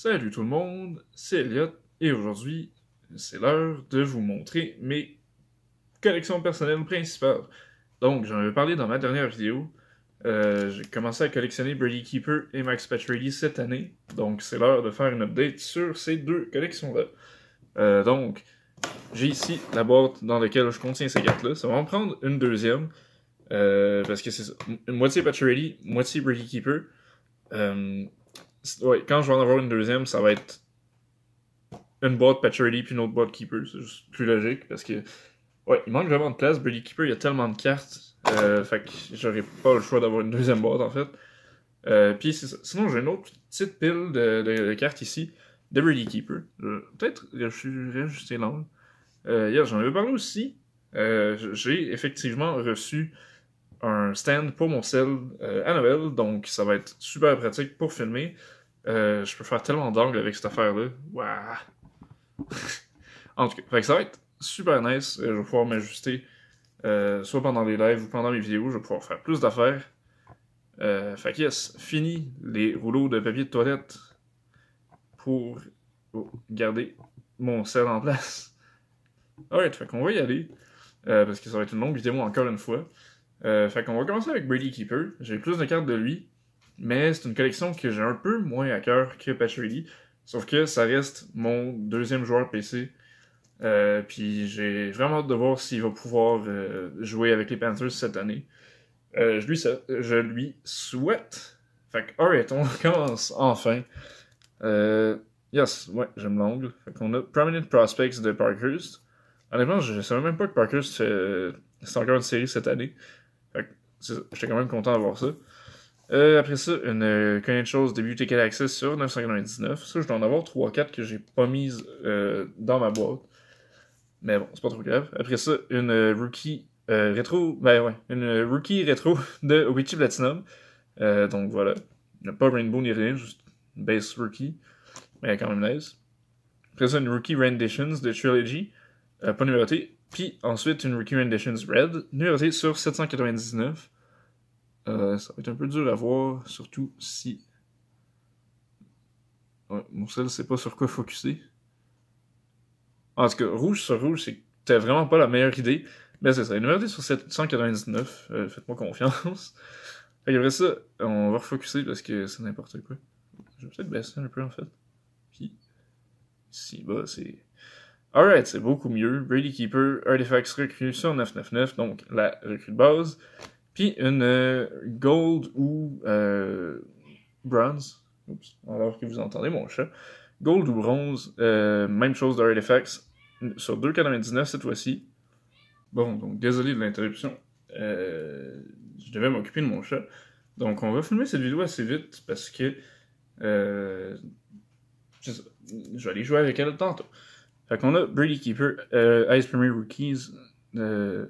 Salut tout le monde, c'est Elliot et aujourd'hui, c'est l'heure de vous montrer mes collections personnelles principales. Donc, j'en avais parlé dans ma dernière vidéo. J'ai commencé à collectionner Brady Keeper et Max Pacioretty cette année, donc c'est l'heure de faire une update sur ces deux collections-là. Donc, j'ai ici la boîte dans laquelle je contiens ces cartes-là. Ça va en prendre une deuxième, parce que c'est ça. Moitié Pacioretty, moitié Brady Keeper. Ouais, quand je vais en avoir une deuxième, ça va être une boîte Pacioretty puis une autre boîte Keeper. C'est juste plus logique parce que, ouais, il manque vraiment de place. Brady Keeper, il y a tellement de cartes. Fait que j'aurais pas le choix d'avoir une deuxième boîte en fait. Puis c'est ça. Sinon, j'ai une autre petite pile de cartes ici de Brady Keeper. Peut-être je suis réajusté l'angle. Hier, j'en avais parlé aussi. J'ai effectivement reçu un stand pour mon cell à Noël, donc ça va être super pratique pour filmer. Je peux faire tellement d'angles avec cette affaire-là. Waouh! En tout cas, fait que ça va être super nice. Je vais pouvoir m'ajuster soit pendant les lives ou pendant les vidéos. Je vais pouvoir faire plus d'affaires. Fait que yes, fini les rouleaux de papier de toilette pour garder mon sel en place. Alright, fait qu'on va y aller. Parce que ça va être une longue vidéo encore une fois. Fait qu'on va commencer avec Brady Keeper. J'ai plus de cartes de lui, mais c'est une collection que j'ai un peu moins à cœur que Pacioretty. Sauf que ça reste mon deuxième joueur PC. Puis j'ai vraiment hâte de voir s'il va pouvoir jouer avec les Panthers cette année. Je lui souhaite. Fait que, alright, on commence enfin. Yes, ouais, j'aime l'angle. Fait qu'on a Prominent Prospects de Parkhurst. Honnêtement, je savais même pas que Parkhurst c'est encore une série cette année. Fait que j'étais quand même content d'avoir ça. Après ça, une connaître chose de Beauty Access sur 999. Ça, je dois en avoir 3-4 que j'ai pas mises dans ma boîte. Mais bon, c'est pas trop grave. Après ça, une rookie rétro. Ben ouais, une rookie rétro de Witchy Platinum. Donc voilà. Pas Rainbow ni rien, juste base rookie. Mais quand même nice. Après ça, une rookie Renditions de Trilogy. Pas numérotée. Puis ensuite, une rookie Renditions Red, numérotée sur 799. Ça va être un peu dur à voir, surtout si... Ouais, mon seul, c'est pas sur quoi focuser. En tout cas, rouge sur rouge, c'était vraiment pas la meilleure idée. Mais c'est ça, numérotée sur 799. Faites-moi confiance. Fait après ça, on va refocuser parce que c'est n'importe quoi. Je vais peut-être baisser un peu en fait. Puis, ici bas, c'est... Alright, c'est beaucoup mieux. Brady Keeper, Artifacts recrues sur 999, donc la recrue de base. Puis une Gold ou Bronze. Oups, alors que vous entendez mon chat. Gold ou Bronze, même chose de Artifacts, sur 2,99 cette fois-ci. Bon, donc désolé de l'interruption. Je devais m'occuper de mon chat. Donc on va filmer cette vidéo assez vite parce que je vais aller jouer avec elle tantôt. Fait qu'on a Brady Keeper, Ice Premier Rookies de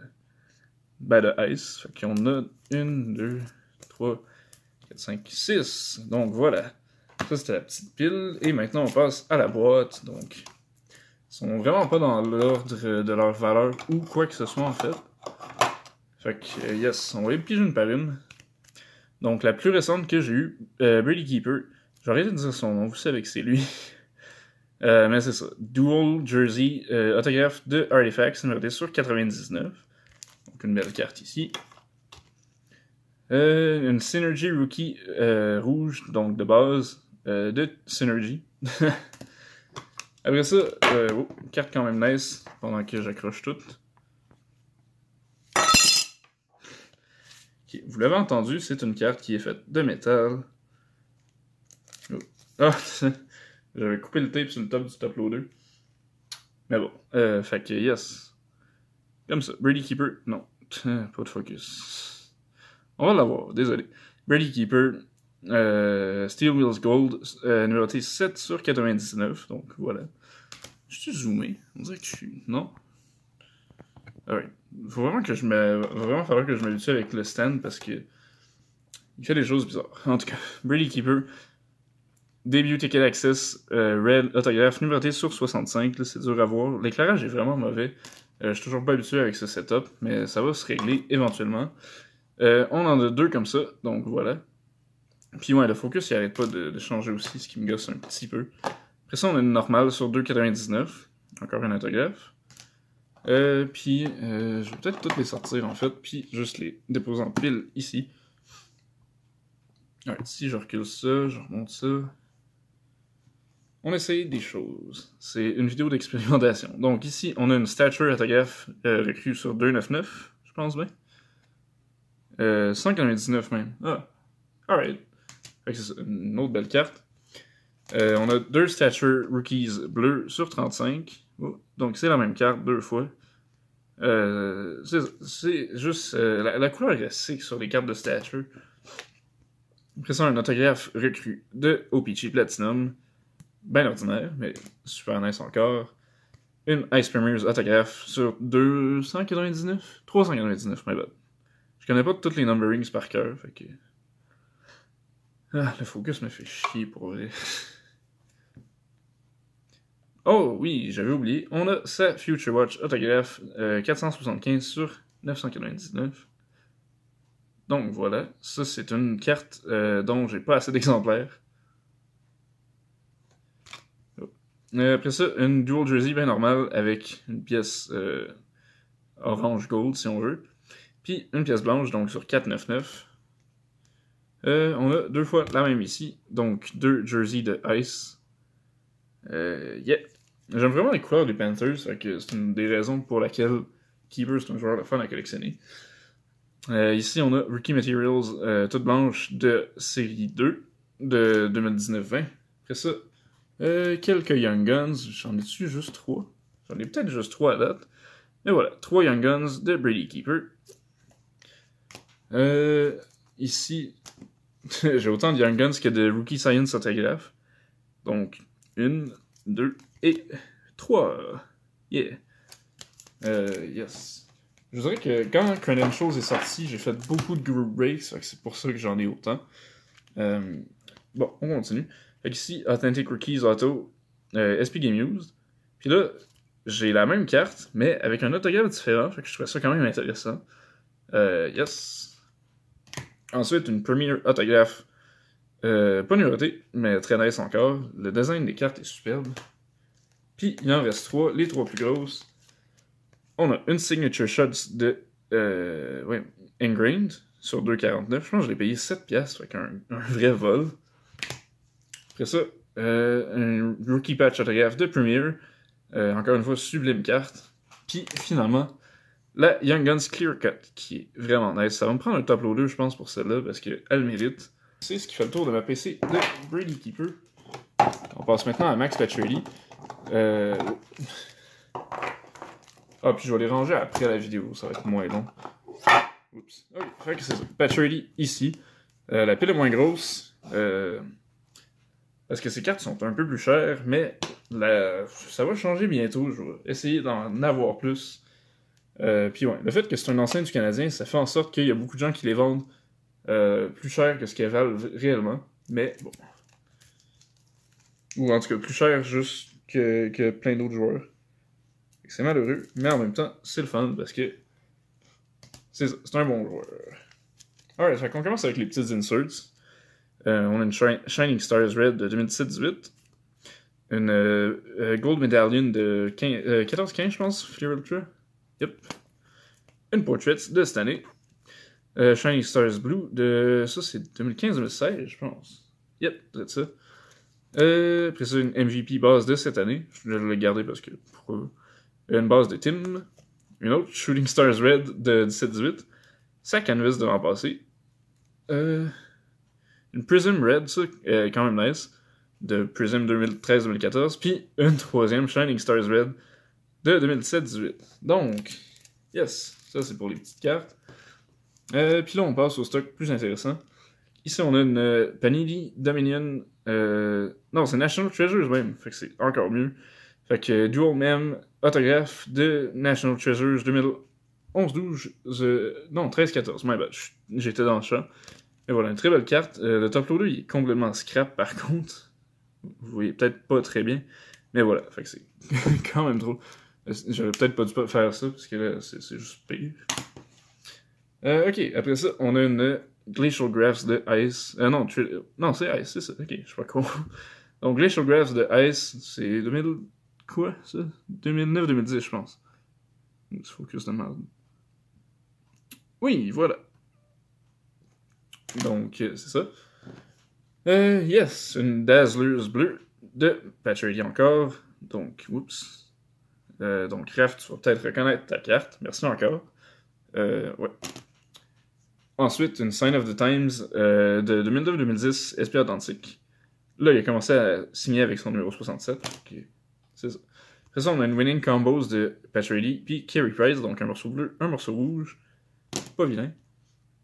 Ice. Fait qu'on a 1, 2, 3, 4, 5, 6. Donc voilà. Ça c'était la petite pile. Et maintenant on passe à la boîte. Donc, ils sont vraiment pas dans l'ordre de leur valeur ou quoi que ce soit en fait. Fait que yes, on va les piger une par une. Donc la plus récente que j'ai eue, Brady Keeper. Je vais arrêter de dire son nom, vous savez que c'est lui. Mais c'est ça. Dual Jersey autographe de Artifacts, numéroté sur 99. Donc une belle carte ici. Une Synergy Rookie rouge, donc de base, de Synergy. Après ça, une carte quand même nice, pendant que j'accroche toutes. Okay, vous l'avez entendu, c'est une carte qui est faite de métal. Oh. Ah, j'avais coupé le tape sur le top du top loader. Mais bon, fait que yes. Comme ça. Brady Keeper, non. Pas de focus. On va l'avoir, désolé. Brady Keeper, Steel Wheels Gold, numéroté 7 sur 99. Donc voilà. Je suis zoomé. On dirait que je suis. Non? Alright. Va vraiment falloir que je m'habitue avec le stand parce que. Il fait des choses bizarres. En tout cas, Brady Keeper. Debut Ticket Access, Red autographe, numéroté sur 65, là, c'est dur à voir. L'éclairage est vraiment mauvais. Je suis toujours pas habitué avec ce setup, mais ça va se régler éventuellement. On en a deux comme ça, donc voilà. Puis ouais, le focus, il arrête pas de changer aussi, ce qui me gosse un petit peu. Après ça, on a une normale sur 2,99. Encore un autographe. Puis, je vais peut-être toutes les sortir, en fait, puis juste les déposer en pile ici. Alright, si je recule ça, je remonte ça. On essaye des choses. C'est une vidéo d'expérimentation. Donc ici, on a une stature autographe recrue sur 2,99, je pense bien. 199 même. Ah, alright. Fait que c'est une autre belle carte. On a 2 stature rookies bleus sur 35. Oh, donc c'est la même carte 2 fois. C'est juste... la couleur est sick sur les cartes de stature. Après ça, un autographe recru de OPG Platinum. Ben ordinaire, mais super nice encore. Une Ice Premiers autographe sur 299? 399, my bad. Je connais pas toutes les numberings par cœur, fait que... Ah, le focus me fait chier pour vrai. Oh oui, j'avais oublié. On a sa Future Watch autographe 475 sur 999. Donc voilà, ça c'est une carte dont j'ai pas assez d'exemplaires. Après ça, une dual jersey bien normale avec une pièce orange gold si on veut. Puis une pièce blanche, donc sur 499. On a 2 fois la même ici, donc 2 jerseys de Ice. Yeah. J'aime vraiment les couleurs des Panthers, c'est une des raisons pour laquelle Keeper c'est un joueur de fun à collectionner. Ici, on a Rookie Materials toute blanche de série 2 de 2019-20. Après ça, quelques Young Guns. J'en ai-tu juste 3? J'en ai peut-être juste 3 à date. Mais voilà, 3 Young Guns de Brady Keeper. Ici, j'ai autant de Young Guns que de Rookie Science autographe. Donc, 1, 2 et 3. Yeah. Yes. Je dirais que quand Credentials est sorti, j'ai fait beaucoup de group breaks, c'est pour ça que j'en ai autant. Bon, on continue. Fait ici, Authentic Rookies Auto, SP Game Used. Puis là, j'ai la même carte, mais avec un autographe différent, fait que je trouvais ça quand même intéressant. Yes. Ensuite, une Premier autographe, pas numérotée, mais très nice encore. Le design des cartes est superbe. Puis, il en reste 3, les 3 plus grosses. On a une Signature Shots de Ingrained sur 2,49. Je pense que je l'ai payé 7$, fait qu'un vrai vol. Après ça, un Rookie Patch autographe de Premier. Encore une fois, sublime carte. Puis finalement, la Young Guns Clear Cut, qui est vraiment nice. Ça va me prendre un top loader, je pense, pour celle-là, parce qu'elle mérite. C'est ce qui fait le tour de ma PC de Brady Keeper. On passe maintenant à Max Pacioretty. Ah, puis je vais les ranger après la vidéo, ça va être moins long. Oups. Ok, fait que c'est ça. Pacioretty ici. La pile est moins grosse. Parce que ces cartes sont un peu plus chères, mais ça va changer bientôt. Je vais essayer d'en avoir plus. Puis ouais, le fait que c'est un ancien du Canadien, ça fait en sorte qu'il y a beaucoup de gens qui les vendent plus cher que ce qu'elles valent réellement. Mais bon. Ou en tout cas, plus cher juste que plein d'autres joueurs. C'est malheureux, mais en même temps, c'est le fun parce que c'est un bon joueur. Alright, fait qu'on commence avec les petites inserts. On a une Shining Stars Red de 2017-18. Une Gold Medallion de 14-15, je pense, Fleer Ultra. Yep. Une Portrait de cette année. Shining Stars Blue de... Ça, c'est 2015-2016, je pense. Yep, c'est ça. Après ça, une MVP base de cette année. Je vais le garder parce que... Pourquoi? Une base de Tim. Une autre, Shooting Stars Red de 17-18. Sa canvas de l'an passé. Une Prism Red, ça, quand même nice. De Prism 2013-2014. Puis une troisième, Shining Stars Red de 2017-18. Donc, yes, ça c'est pour les petites cartes. Puis là, on passe au stock plus intéressant. Ici, on a une Panini Dominion. Non, c'est National Treasures même. Fait que c'est encore mieux. Fait que Dual Mem autographe de National Treasures 2011-12. Non, 13-14. My bad. J'étais dans le champ. Et voilà, une très belle carte. Le top loader, il est complètement scrap par contre. Vous voyez peut-être pas très bien. Mais voilà, fait que c'est quand même drôle. J'aurais peut-être pas dû faire ça, parce que là, c'est juste pire. Ok, après ça, on a une Glacial Graphs de Ice. Non, c'est Ice, c'est ça. Ok, je suis pas con. Donc, Glacial Graphs de Ice, c'est 2000. Quoi, ça? 2009-2010, je pense. Focus de merde. Oui, voilà. Donc, c'est ça. Yes, une Dazzlers bleue de Patcherly encore. Donc, oups. Donc, Kraft, tu vas peut-être reconnaître ta carte. Merci encore. Ouais. Ensuite, une Sign of the Times de 2009-2010, SP Authentique. Là, il a commencé à signer avec son numéro 67. Okay. C'est ça. Après ça, on a une Winning Combos de Patcherly, puis Carey Price, donc un morceau bleu, un morceau rouge. Pas vilain.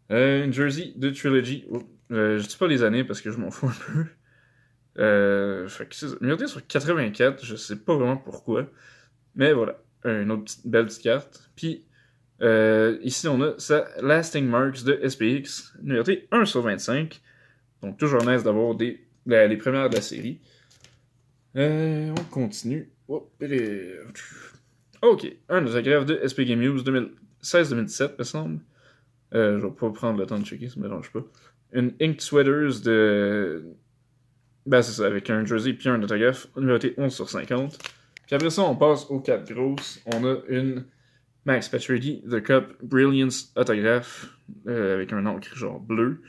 Une Jersey de Trilogy. Oh, je dis pas les années parce que je m'en fous un peu. Fait que c'est ça. Numéroté sur 84, je sais pas vraiment pourquoi. Mais voilà. Une autre belle petite carte. Puis, ici, on a sa Lasting Marks de SPX. Numéroté 1 sur 25. Donc, toujours nice d'avoir les premières de la série. On continue. Oh, ok. Un autographe de SP Game News 2016-2017, me semble. Je vais pas prendre le temps de checker, ça me dérange pas. Une Inked Sweaters de. Ben, c'est ça, avec un jersey puis un autographe, numéroté 11 sur 50. Puis après ça, on passe aux 4 grosses. On a une Max Pacioretty, The Cup, Brilliance autographe, avec un nom écrit genre bleu.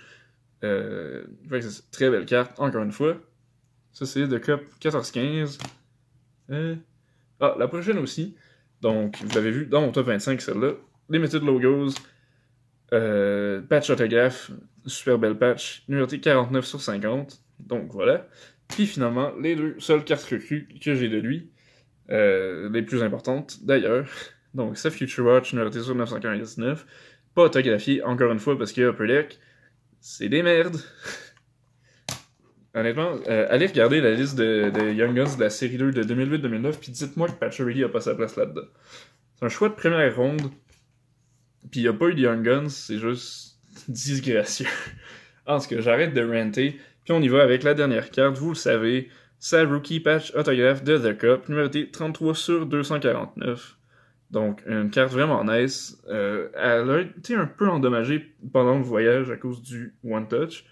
Fait que c'est une très belle carte, encore une fois. Ça, c'est The Cup 14-15. La prochaine aussi. Donc, vous l'avez vu dans mon top 25, celle-là. Limited Logos. Patch autographe. Super belle patch. Numéroté 49 sur 50. Donc, voilà. Puis finalement, les deux seules cartes recrues que j'ai de lui. Les plus importantes, d'ailleurs. Donc, sa Future Watch, numéroté sur 999. Pas autographié, encore une fois, parce que Upper Deck, c'est des merdes. Honnêtement, allez regarder la liste de Young Guns de la série 2 de 2008-2009, puis dites-moi que Pacioretty a pas sa place là-dedans. C'est un choix de première ronde, puis il n'y a pas eu de Young Guns, c'est juste disgracieux. En tout cas, j'arrête de ranter, puis on y va avec la dernière carte, vous le savez, sa Rookie Patch autographe de The Cup, numéroté 33 sur 249. Donc, une carte vraiment nice. Elle a été un peu endommagée pendant le voyage à cause du One Touch.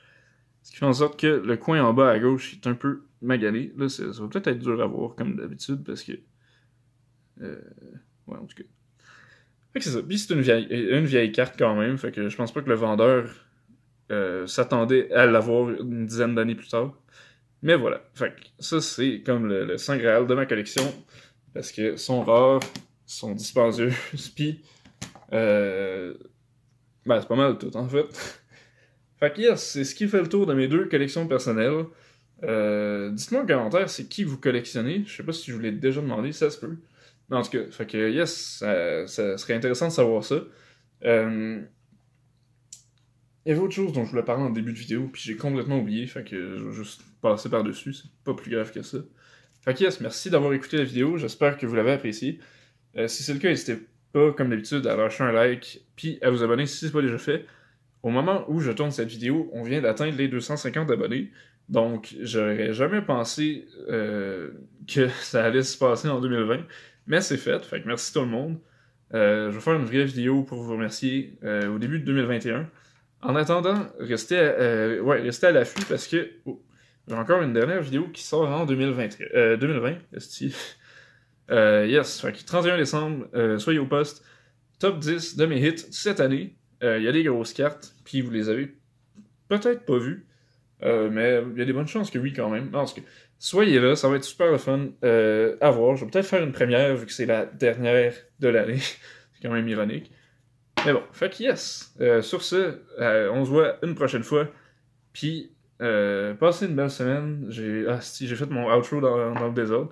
Ce qui fait en sorte que le coin en bas à gauche est un peu magané. Là, ça va peut-être être dur à voir comme d'habitude parce que. Ouais, en tout cas. Fait que c'est ça. Puis c'est une vieille carte quand même. Fait que je pense pas que le vendeur s'attendait à l'avoir une dizaine d'années plus tard. Mais voilà. Fait que ça, c'est comme le Saint Graal de ma collection. Parce que sont rares, sont dispendieuses. Puis. C'est pas mal tout en fait. Fait que yes, c'est ce qui fait le tour de mes deux collections personnelles. Dites-moi en commentaire, c'est qui vous collectionnez. Je sais pas si je vous l'ai déjà demandé, ça se peut. Mais en tout cas, fait que yes, ça serait intéressant de savoir ça. Il y avait autre chose dont je voulais parler en début de vidéo, puis j'ai complètement oublié, fait que je vais juste passer par-dessus, c'est pas plus grave que ça. Fait que yes, merci d'avoir écouté la vidéo, j'espère que vous l'avez appréciée. Si c'est le cas, n'hésitez pas, comme d'habitude, à lâcher un like, puis à vous abonner si c'est pas déjà fait. Au moment où je tourne cette vidéo, on vient d'atteindre les 250 abonnés. Donc, j'aurais jamais pensé que ça allait se passer en 2020. Mais c'est fait. Fait que merci tout le monde. Je vais faire une vraie vidéo pour vous remercier au début de 2021. En attendant, restez à l'affût parce que j'ai encore une dernière vidéo qui sort en 2020. Yes. Fait que 31 décembre, soyez au poste. Top 10 de mes hits cette année. Il y a des grosses cartes, puis vous les avez peut-être pas vues, mais il y a des bonnes chances que oui quand même. En tout cas, soyez là, ça va être super le fun à voir. Je vais peut-être faire une première vu que c'est la dernière de l'année. C'est quand même ironique. Mais bon, fait que yes. Sur ce, on se voit une prochaine fois. Puis, passez une belle semaine. J'ai fait mon outro dans le désordre.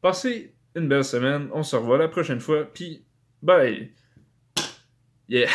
Passez une belle semaine. On se revoit la prochaine fois. Puis, bye! Yeah!